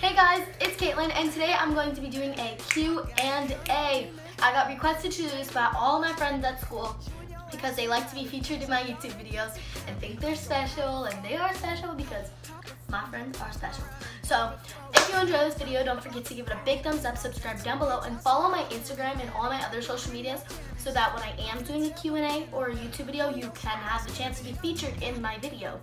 Hey guys, it's Caitlin, and today I'm going to be doing a Q&A. I got requested to do this by all my friends at school because they like to be featured in my YouTube videos and think they're special, and they are special because my friends are special. So if you enjoy this video, don't forget to give it a big thumbs up, subscribe down below, and follow my Instagram and all my other social medias so that when I am doing a Q&A or a YouTube video, you can have the chance to be featured in my video.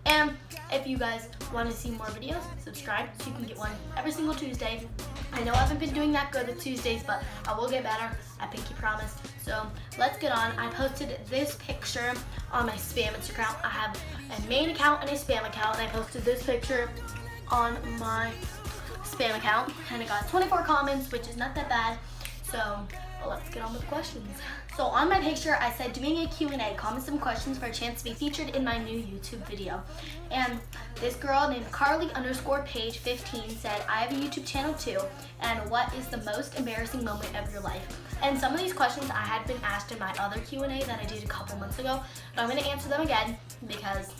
And if you guys want to see more videos, subscribe so you can get one every single Tuesday. I know I haven't been doing that good with Tuesdays, but I will get better. I pinky promised. So let's get on. I posted this picture on my spam account. I have a main account and a spam account, and I posted this picture on my spam account, and it got 24 comments, which is not that bad. So let's get on with the questions. So on my picture, I said doing a Q&A, comment some questions for a chance to be featured in my new YouTube video. And this girl named Carly_page15 said, I have a YouTube channel too, and what is the most embarrassing moment of your life? And some of these questions I had been asked in my other Q&A that I did a couple months ago, but I'm gonna answer them again because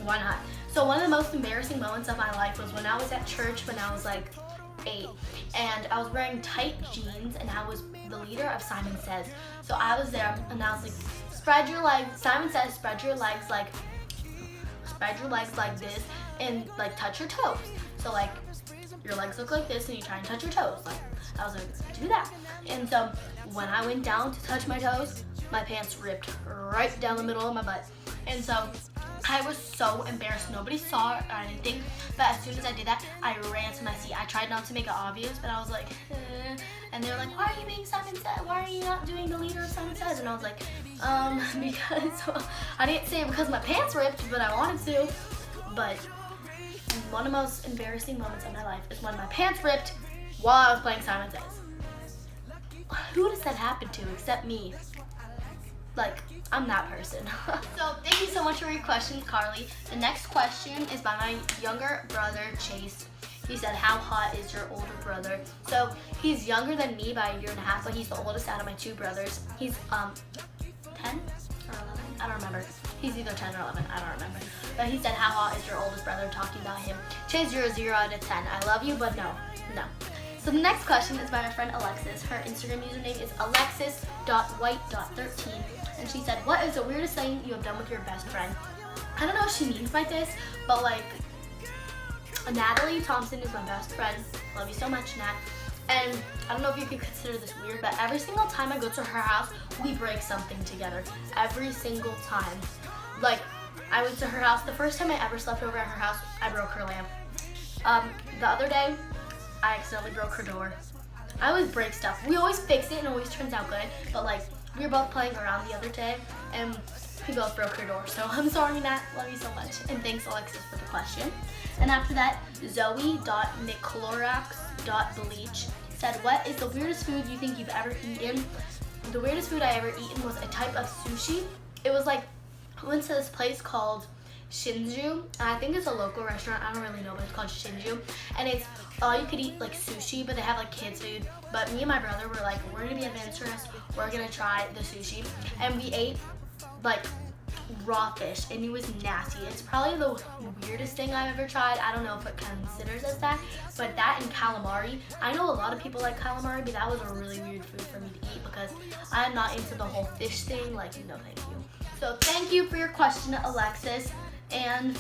why not? So one of the most embarrassing moments of my life was when I was at church when I was like 8, and I was wearing tight jeans, and I was the leader of Simon Says. So I was there, and I was like, spread your legs. Simon Says, spread your legs like this, and like touch your toes. So like your legs look like this, and you try and touch your toes. Like I was like, do that. And so when I went down to touch my toes, my pants ripped right down the middle of my butt, and so I was so embarrassed. Nobody saw it or anything, but as soon as I did that, I ran to my seat. I tried not to make it obvious, but I was like, and they were like, why are you being Simon Says? Why are you not doing the leader of Simon Says? And I was like, because I didn't say it because my pants ripped, but I wanted to. But one of the most embarrassing moments of my life is when my pants ripped while I was playing Simon Says. Who does that happen to except me? Like, I'm that person. So thank you so much for your question, Carly. The next question is by my younger brother, Chase. He said, how hot is your older brother? So he's younger than me by 1.5 years, but he's the oldest out of my 2 brothers. He's 10 or 11? I don't remember. He's either 10 or 11, I don't remember. But he said, how hot is your oldest brother, talking about him. Chase, you're a 0 out of 10. I love you, but no. So the next question is by my friend Alexis. Her Instagram username is alexis.white.13. And she said, what is the weirdest thing you have done with your best friend? I don't know what she means by this, but like, Natalie Thompson is my best friend. Love you so much, Nat. And I don't know if you could consider this weird, but every single time I go to her house, we break something together. Every single time. Like, I went to her house. The first time I ever slept over at her house, I broke her lamp. The other day, I accidentally broke her door. I always break stuff. We always fix it and it always turns out good, but like, we were both playing around the other day, and we both broke her door. So I'm sorry, Nat. Love you so much. And thanks, Alexis, for the question. And after that, Zoe.niclorax.bleach said, what is the weirdest food you think you've ever eaten? The weirdest food I ever eaten was a type of sushi. It was like, I went to this place called Shinju, and I think it's a local restaurant. I don't really know, but it's called Shinju, and it's all you could eat like sushi, but they have like kids food. But me and my brother were like, we're gonna be adventurous, we're gonna try the sushi, and we ate like raw fish, and it was nasty. It's probably the weirdest thing I've ever tried. I don't know if it considers as that, but that and calamari. I know a lot of people like calamari, but that was a really weird food for me to eat because I'm not into the whole fish thing. Like, no thank you. So thank you for your question, Alexis. And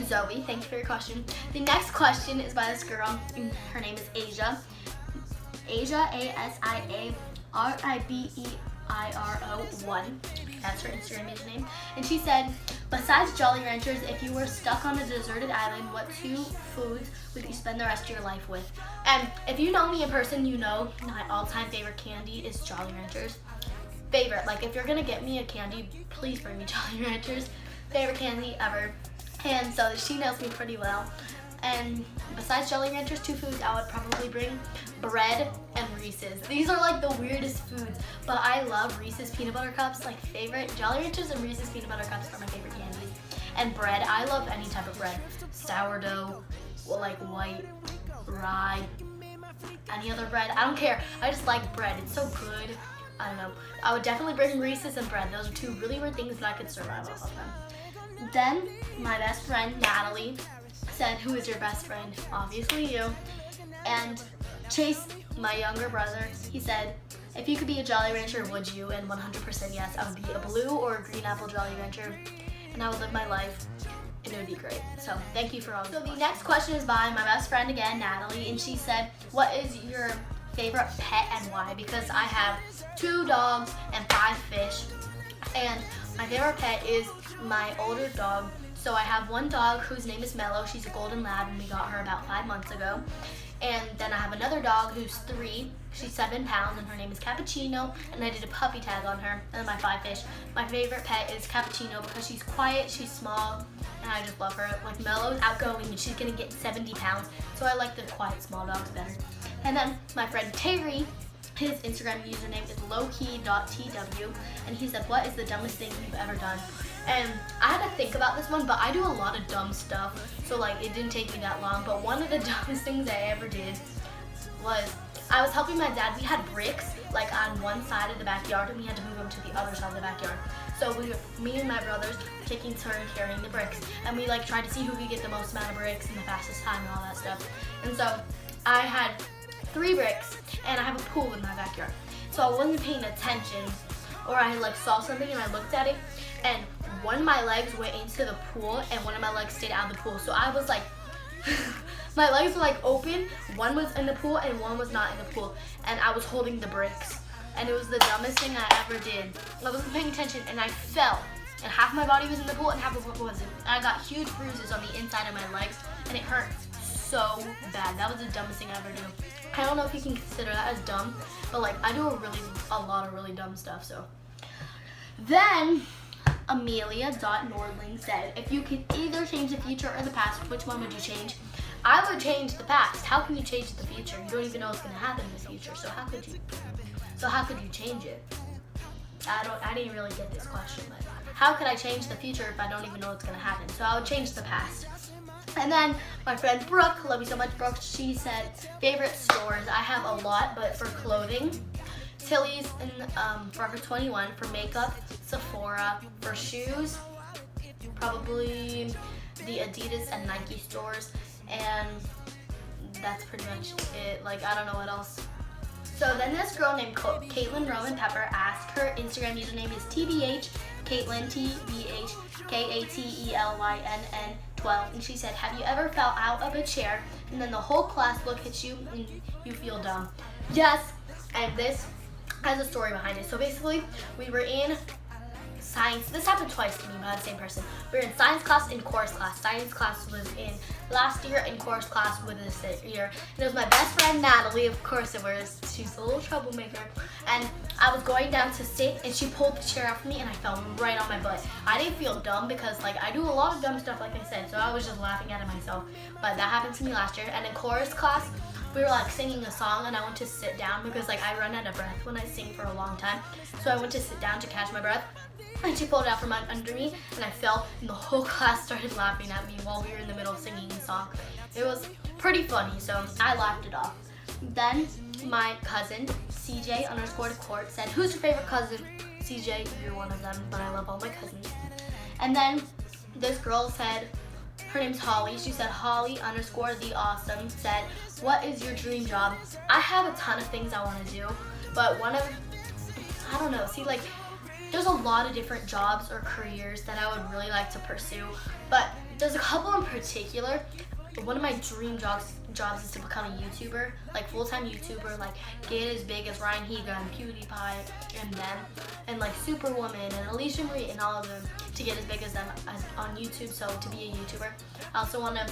Zoe, thank you for your question. The next question is by this girl. Her name is Asia. Asia, ASIARIBEIRO1. That's her Instagram username. And she said, besides Jolly Ranchers, if you were stuck on a deserted island, what 2 foods would you spend the rest of your life with? And if you know me in person, you know my all-time favorite candy is Jolly Ranchers. Favorite, like if you're gonna get me a candy, please bring me Jolly Ranchers. Favorite candy ever. And so she knows me pretty well. And besides Jolly Ranchers, 2 foods, I would probably bring bread and Reese's. These are like the weirdest foods, but I love Reese's peanut butter cups. Like favorite, Jolly Ranchers and Reese's peanut butter cups are my favorite candies. And bread, I love any type of bread. Sourdough, or like white, rye, any other bread. I don't care. I just like bread. It's so good. I don't know. I would definitely bring Reese's and bread. Those are 2 really weird things, but I could survive off of them. Then my best friend Natalie said, who is your best friend? Obviously you. And Chase, my younger brother, he said, if you could be a Jolly Rancher, would you? And 100% yes, I would be a blue or a green apple Jolly Rancher, and I would live my life, and it would be great. So thank you for all. So the next question is by my best friend again, Natalie, and she said, what is your favorite pet and why? Because I have 2 dogs and 5 fish, and my favorite pet is my older dog. So I have one dog whose name is Mellow. She's a golden lab, and we got her about 5 months ago. And then I have another dog who's 3. She's 7 pounds, and her name is Cappuccino, and I did a puppy tag on her. And then my 5 fish. My favorite pet is Cappuccino because she's quiet, she's small, and I just love her. Like, Mellow's outgoing, and she's gonna get 70 pounds, so I like the quiet small dogs better. And then my friend Terry, his Instagram username is lowkey.tw, and he said, what is the dumbest thing you've ever done? And I had to think about this one, but I do a lot of dumb stuff, so like it didn't take me that long. But one of the dumbest things I ever did was I was helping my dad. We had bricks like on one side of the backyard, and we had to move them to the other side of the backyard. So me and my brothers were taking turns carrying the bricks, and we like tried to see who could get the most amount of bricks in the fastest time and all that stuff. And so I had 3 bricks, and I have a pool in my backyard. So I wasn't paying attention, or I like saw something and I looked at it, and one of my legs went into the pool and one of my legs stayed out of the pool. So I was like, my legs were like open, one was in the pool and one was not in the pool, and I was holding the bricks. And it was the dumbest thing I ever did. I wasn't paying attention and I fell, and half my body was in the pool and half of it wasn't. And I got huge bruises on the inside of my legs, and it hurt so bad. That was the dumbest thing I ever did. I don't know if you can consider that as dumb, but like I do a lot of really dumb stuff. So then Amelia.Nordling said, if you could either change the future or the past, which one would you change? I would change the past. How can you change the future? You don't even know what's gonna happen in the future. So how could you change it? I didn't really get this question, but how could I change the future if I don't even know what's gonna happen? So I would change the past. And then my friend Brooke, love you so much, Brooke, she said, favorite stores. I have a lot, but for clothing, Tilly's and Forever 21. For makeup, Sephora. For shoes, probably the Adidas and Nike stores. And that's pretty much it. Like, I don't know what else. So then this girl named Caitlin Roman Pepper asked, her Instagram username is TBH Caitlin, TBH Katelyn 12, and she said, have you ever fell out of a chair and then the whole class look at you and you feel dumb? Yes, and this has a story behind it. So basically, we were in science. This happened twice to me by the same person. We were in science class and chorus class. Science class was in last year and chorus class was this year. And it was my best friend Natalie, of course it was. She's a little troublemaker. And I was going down to sit and she pulled the chair out for me and I fell right on my butt. I didn't feel dumb because like I do a lot of dumb stuff like I said, so I was just laughing at it myself. But that happened to me last year. And in chorus class, we were like singing a song and I went to sit down because like I run out of breath when I sing for a long time. So I went to sit down to catch my breath. And she pulled it out from under me and I fell and the whole class started laughing at me while we were in the middle of singing a song. It was pretty funny, so I laughed it off. Then my cousin, CJ_court, said, who's your favorite cousin? CJ, you're one of them, but I love all my cousins. And then this girl said, her name's Holly. She said, Holly_the_awesome said, what is your dream job? I have a ton of things I want to do, but I don't know, see, like, there's a lot of different jobs or careers that I would really like to pursue, but there's a couple in particular. One of my dream jobs is to become a YouTuber, like full-time YouTuber, like get as big as Ryan Higa and PewDiePie and them, and like Superwoman and Alicia Marie and all of them, to get as big as them on YouTube, so to be a YouTuber. I also want to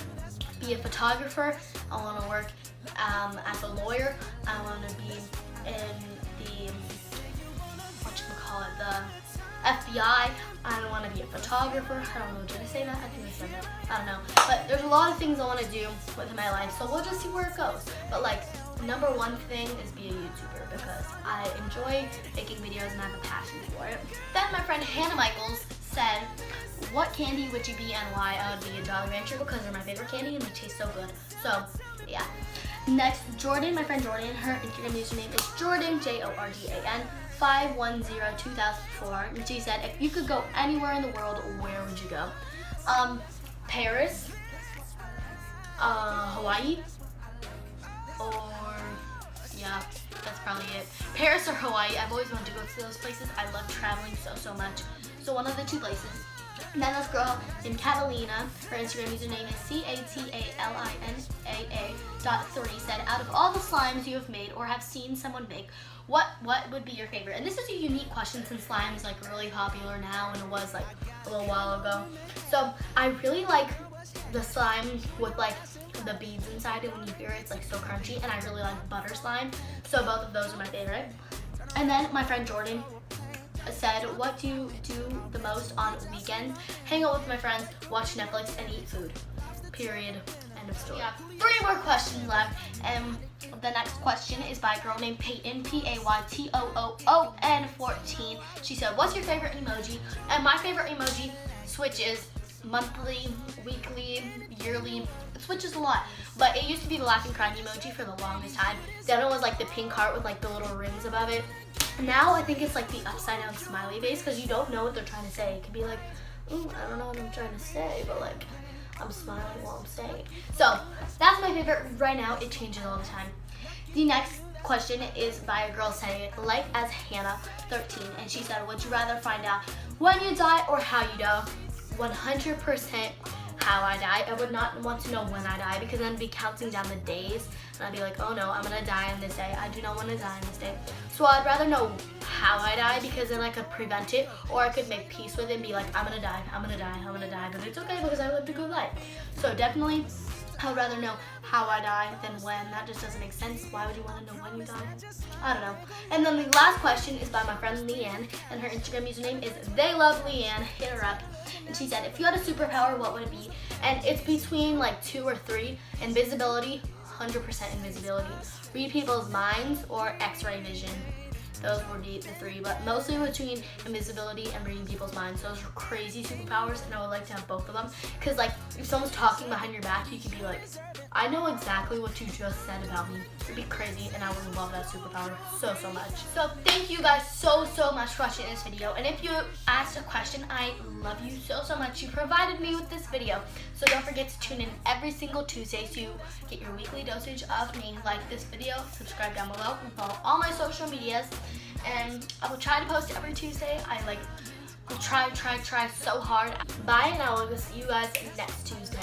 be a photographer. I want to work as a lawyer. I want to be in the the FBI. I don't want to be a photographer. I don't know, did I say that? I think I said that. I don't know. But there's a lot of things I want to do with my life, so we'll just see where it goes. But like, number one thing is be a YouTuber because I enjoy making videos and I have a passion for it. Then my friend Hannah Michaels said, what candy would you be and why? I would be a Jolly Rancher because they're my favorite candy and they taste so good. So, yeah. Next, Jordan, my friend Jordan, her Instagram username is Jordan, Jordan, 5102004, and she said, if you could go anywhere in the world, where would you go? Paris, Hawaii, or yeah, that's probably it. Paris or Hawaii. I've always wanted to go to those places. I love traveling so much. So one of the two places. And then this girl named Catalina, her Instagram username is CATALINAA.3, said, out of all the slimes you have made or have seen someone make, what would be your favorite? And this is a unique question since slime is like really popular now and it was like a little while ago. So I really like the slime with like the beads inside it. When you hear it, it's like so crunchy, and I really like butter slime. So both of those are my favorite. And then my friend Jordan said, what do you do the most on weekends? Hang out with my friends, watch Netflix, and eat food. Period. End of story. Yeah. 3 more questions left, and the next question is by a girl named Peyton, PAYTOOON14. She said, what's your favorite emoji? And my favorite emoji switches monthly, weekly, yearly. It switches a lot, but it used to be the laughing crying emoji for the longest time. The other one was like the pink heart with like the little rings above it. Now I think it's like the upside down smiley face, because you don't know what they're trying to say. It could be like, I don't know what I'm trying to say, but like I'm smiling while I'm saying it. So that's my favorite right now. It changes all the time. The next question is by a girl saying, like as Hannah 13, and she said, would you rather find out when you die or how you die? 100% how I die. I would not want to know when I die, because then I'd be counting down the days and I'd be like, oh no, I'm gonna die on this day. I do not want to die on this day. So I'd rather know how I die, because then I could prevent it, or I could make peace with it and be like, I'm gonna die, but it's okay because I lived a good life. So definitely I would rather know how I die than when. That just doesn't make sense. Why would you want to know when you die? I don't know. And then the last question is by my friend Leanne, and her Instagram username is TheyLoveLeanne. Hit her up. And she said, if you had a superpower, what would it be? And it's between like 2 or 3. Invisibility, 100% invisibility. Read people's minds, or X-ray vision. Those were the 3, but mostly between invisibility and reading people's minds. Those are crazy superpowers, and I would like to have both of them. Because like, if someone's talking behind your back, you could be like, I know exactly what you just said about me. It'd be crazy, and I would love that superpower so much. So thank you guys so much for watching this video. And if you asked a question, I love you so much. You provided me with this video. So don't forget to tune in every single Tuesday to get your weekly dosage of me. Like this video, subscribe down below, and follow all my social medias. And I will try to post every Tuesday. Will try so hard. Bye, and I will see you guys next Tuesday.